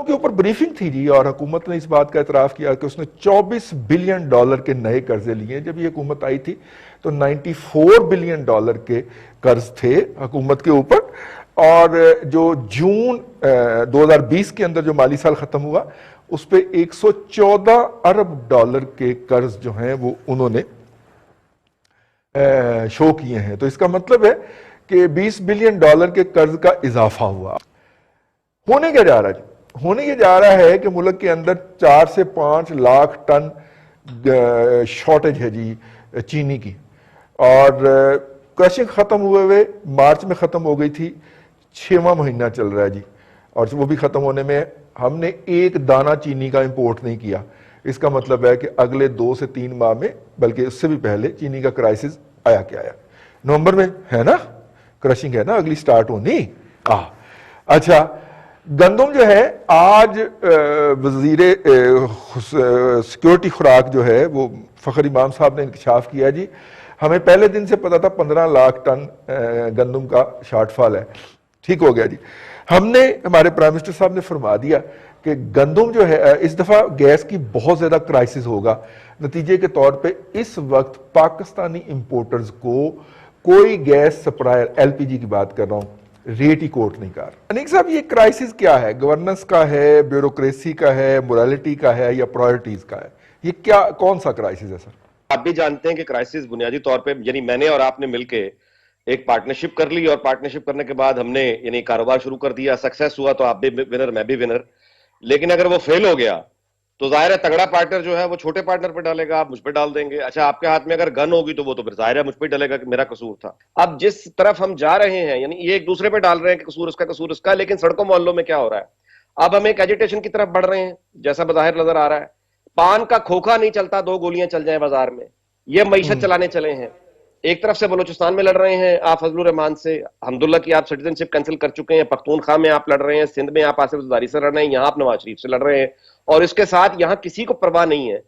کے اوپر بریفنگ تھی جی، اور حکومت نے اس بات کا اعتراف کیا کہ اس نے $24 بلین کے نئے قرضے لیے ہیں۔ جب یہ حکومت آئی تھی تو $94 بلین کے قرض تھے حکومت کے اوپر، اور جو جون 2020 کے اندر جو مالی سال ختم ہوا اس پہ $114 ارب کے قرض جو ہیں وہ انہوں نے شو کیے ہیں۔ تو اس کا مطلب ہے کہ $20 بلین کے قرض کا اضافہ ہوا۔ ہونے کیا جا رہا ہے جی؟ ہونے یہ جا رہا ہے کہ ملک کے اندر 4 سے 5 لاکھ ٹن شارٹیج ہے جی چینی کی، اور کرشنگ ختم ہوئے مارچ میں ختم ہو گئی تھی، 6واں مہینہ چل رہا ہے جی، اور وہ بھی ختم ہونے میں ہم نے ایک دانہ چینی کا امپورٹ نہیں کیا۔ اس کا مطلب ہے کہ اگلے 2 سے 3 ماہ میں، بلکہ اس سے بھی پہلے، چینی کا کرائسس آیا کیا آیا نومبر میں ہے نا، کرشنگ ہے نا اگلی سٹارٹ ہونی۔ اچھا، گندم جو ہے آج وزیر سیکورٹی خوراک جو ہے وہ فخر امام صاحب نے انکشاف کیا جی، ہمیں پہلے دن سے پتا تھا 15 لاکھ ٹن گندم کا شارٹ فال ہے، ٹھیک ہو گیا جی۔ ہم نے، ہمارے پرائم منسٹر صاحب نے فرما دیا کہ گندم جو ہے اس دفعہ گیس کی بہت زیادہ کرائسس ہوگا، نتیجے کے طور پہ اس وقت پاکستانی امپورٹرز کو کوئی گیس سپلائر، ایل پی جی کی بات کر رہا ہوں، ریٹ ہی کوٹ نہیں کر۔ انیک صاحب، یہ کرائسس کیا ہے؟ گورننس کا ہے، بیوروکریسی کا ہے، مورالٹی کا ہے، یا پرائورٹیز کا ہے؟ یہ کیا، کون سا کرائسس ہے سر؟ آپ بھی جانتے ہیں کہ کرائسس بنیادی طور پہ، یعنی میں نے اور آپ نے مل کے ایک پارٹنرشپ کر لی، اور پارٹنرشپ کرنے کے بعد ہم نے یعنی کاروبار شروع کر دیا، سکسیس ہوا تو آپ بھی ونر میں بھی ونر، لیکن اگر وہ فیل ہو گیا تو ظاہر ہے تگڑا پارٹنر جو ہے وہ چھوٹے پارٹنر پہ ڈالے گا، آپ مجھ پہ ڈال دیں گے۔ اچھا، آپ کے ہاتھ میں اگر گن ہوگی تو وہ تو پھر ظاہر ہے مجھ پہ ڈالے گا کہ میرا قصور تھا۔ اب جس طرف ہم جا رہے ہیں، یعنی یہ ایک دوسرے پہ ڈال رہے ہیں کہ قصور اس کا، قصور اس کا، لیکن سڑکوں محلوں میں کیا ہو رہا ہے؟ اب ہم ایک ایجیٹیشن کی طرف بڑھ رہے ہیں، جیسا بظاہر نظر آ رہا ہے۔ پان کا کھوکھا نہیں چلتا 2 گولیاں چل جائیں بازار میں، یہ معیشت چلانے چلے ہیں۔ ایک طرف سے بلوچستان میں لڑ رہے ہیں آپ فضل الرحمان سے، الحمدللہ کی آپ سٹیزن شپ کینسل کر چکے ہیں، پختونخوا میں آپ لڑ رہے ہیں، سندھ میں آپ آصف زرداری سے لڑ رہے ہیں، یہاں آپ نواز شریف سے لڑ رہے ہیں، اور اس کے ساتھ یہاں کسی کو پرواہ نہیں ہے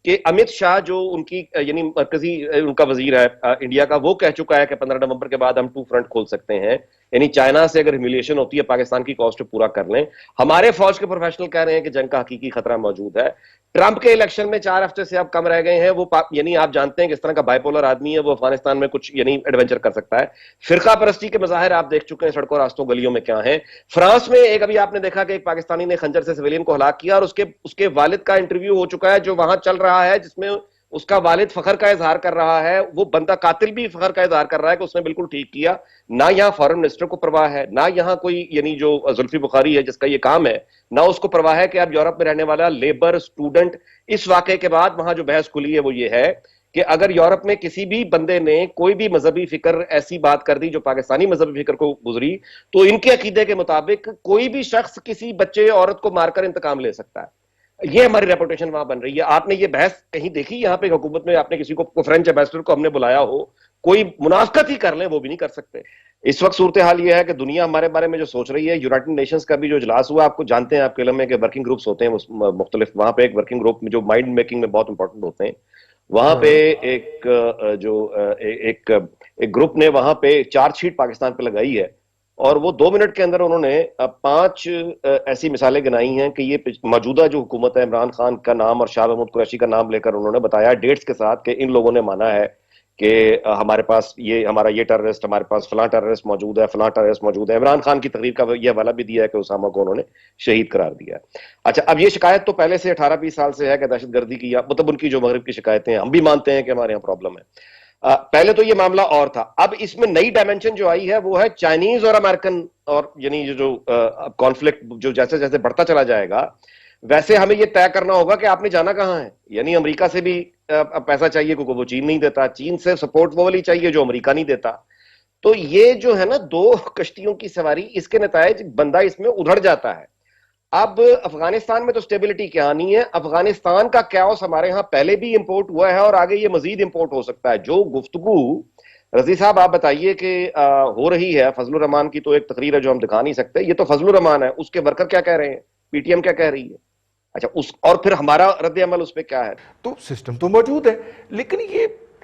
کہ امت شاہ جو ان کی یعنی مرکزی ان کا وزیر ہے انڈیا کا، وہ کہہ چکا ہے کہ 15 نومبر کے بعد ہم 2 فرنٹ کھول سکتے ہیں، یعنی چائنا سے اگر ہیومیلیشن ہوتی ہے پاکستان کی کاسٹ پورا کر لیں۔ ہمارے فوج کے پروفیشنل کہہ رہے ہیں کہ جنگ کا حقیقی خطرہ موجود ہے۔ ٹرمپ کے الیکشن میں 4 ہفتے سے اب کم رہ گئے ہیں، وہ یعنی آپ جانتے ہیں کہ اس طرح کا بائی پولر آدمی ہے، وہ افغانستان میں کچھ یعنی ایڈونچر کر سکتا ہے۔ فرقہ پرستی کے مظاہر آپ دیکھ چکے ہیں سڑکوں راستوں گلیوں میں کیا ہیں۔ فرانس میں ایک ابھی آپ نے دیکھا کہ ایک پاکستانی نے خنجر سے سویلین کو ہلاک کیا، اور اس کے والد کا انٹرویو ہو چکا ہے جو وہاں چل رہا ہے، جس میں اس کا والد فخر کا اظہار کر رہا ہے، وہ بندہ قاتل بھی فخر کا اظہار کر رہا ہے کہ اس نے بالکل ٹھیک کیا۔ نہ یہاں فارن منسٹر کو پرواہ ہے، نہ یہاں کوئی یعنی جو زلفی بخاری ہے جس کا یہ کام ہے، نہ اس کو پرواہ ہے کہ اب یورپ میں رہنے والا لیبر سٹوڈنٹ۔ اس واقعے کے بعد وہاں جو بحث کھلی ہے وہ یہ ہے کہ اگر یورپ میں کسی بھی بندے نے کوئی بھی مذہبی فکر ایسی بات کر دی جو پاکستانی مذہبی فکر کو گزری، تو ان کے عقیدے کے مطابق کوئی بھی شخص کسی بچے عورت کو مار کر انتقام لے سکتا ہے۔ یہ ہماری ریپوٹیشن وہاں بن رہی ہے۔ آپ نے یہ بحث کہیں دیکھی یہاں پہ حکومت میں؟ آپ نے کسی کو فرینچ ایمبیسڈر کو ہم نے بلایا ہو، کوئی منافقت ہی کر لیں وہ بھی نہیں کر سکتے۔ اس وقت صورتحال یہ ہے کہ دنیا ہمارے بارے میں جو سوچ رہی ہے، یونائٹڈ نیشنز کا بھی جو اجلاس ہوا، آپ کو جانتے ہیں، آپ کے علم میں کہ ورکنگ گروپس ہوتے ہیں مختلف، وہاں پہ ایک ورکنگ گروپ جو مائنڈ میکنگ میں بہت امپورٹنٹ ہوتے ہیں، وہاں پہ ایک گروپ نے وہاں پہ چارج شیٹ پاکستان پہ لگائی ہے، اور وہ 2 منٹ کے اندر انہوں نے 5 ایسی مثالیں گنائی ہیں کہ یہ موجودہ جو حکومت ہے عمران خان کا نام اور شاہ محمود قریشی کا نام لے کر انہوں نے بتایا ڈیٹس کے ساتھ کہ ان لوگوں نے مانا ہے کہ ہمارے پاس یہ ہمارا یہ ٹیررسٹ، ہمارے پاس فلاں ٹیررسٹ موجود ہے، فلاں ٹیررسٹ موجود ہے۔ عمران خان کی تقریر کا یہ حوالہ بھی دیا ہے کہ اسامہ کو انہوں نے شہید قرار دیا ہے۔ اچھا، اب یہ شکایت تو پہلے سے 18-20 سال سے ہے کہ دہشت گردی کی، مطلب ان کی جو مغرب کی شکایتیں ہیں، ہم بھی مانتے ہیں کہ ہمارے یہاں پرابلم ہے۔ پہلے تو یہ معاملہ اور تھا، اب اس میں نئی ڈائمنشن جو آئی ہے وہ ہے چائنیز اور امریکن، اور یعنی جو کانفلکٹ جو جیسے جیسے بڑھتا چلا جائے گا ویسے ہمیں یہ طے کرنا ہوگا کہ آپ نے جانا کہاں ہے۔ یعنی امریکہ سے بھی پیسہ چاہیے کیونکہ وہ چین نہیں دیتا، چین سے سپورٹ وہ والی چاہیے جو امریکہ نہیں دیتا۔ تو یہ جو ہے نا 2 کشتیوں کی سواری، اس کے نتائج بندہ اس میں ادھڑ جاتا ہے۔ اب افغانستان میں تو سٹیبلٹی کیا نہیں ہے، افغانستان کا کیاؤس ہمارے ہاں پہلے بھی امپورٹ ہوا ہے اور آگے یہ مزید امپورٹ ہو سکتا ہے۔ جو گفتگو رضی صاحب آپ بتائیے کہ ہو رہی ہے فضل الرحمان کی، تو ایک تقریر ہے جو ہم دکھا نہیں سکتے، یہ تو فضل الرحمان ہے، اس کے ورکر کیا کہہ رہے ہیں، پی ٹی ایم کیا کہہ رہی ہے، اچھا اس، اور پھر ہمارا رد عمل اس پہ کیا ہے۔ تو سسٹم تو موجود ہے، لیکن یہ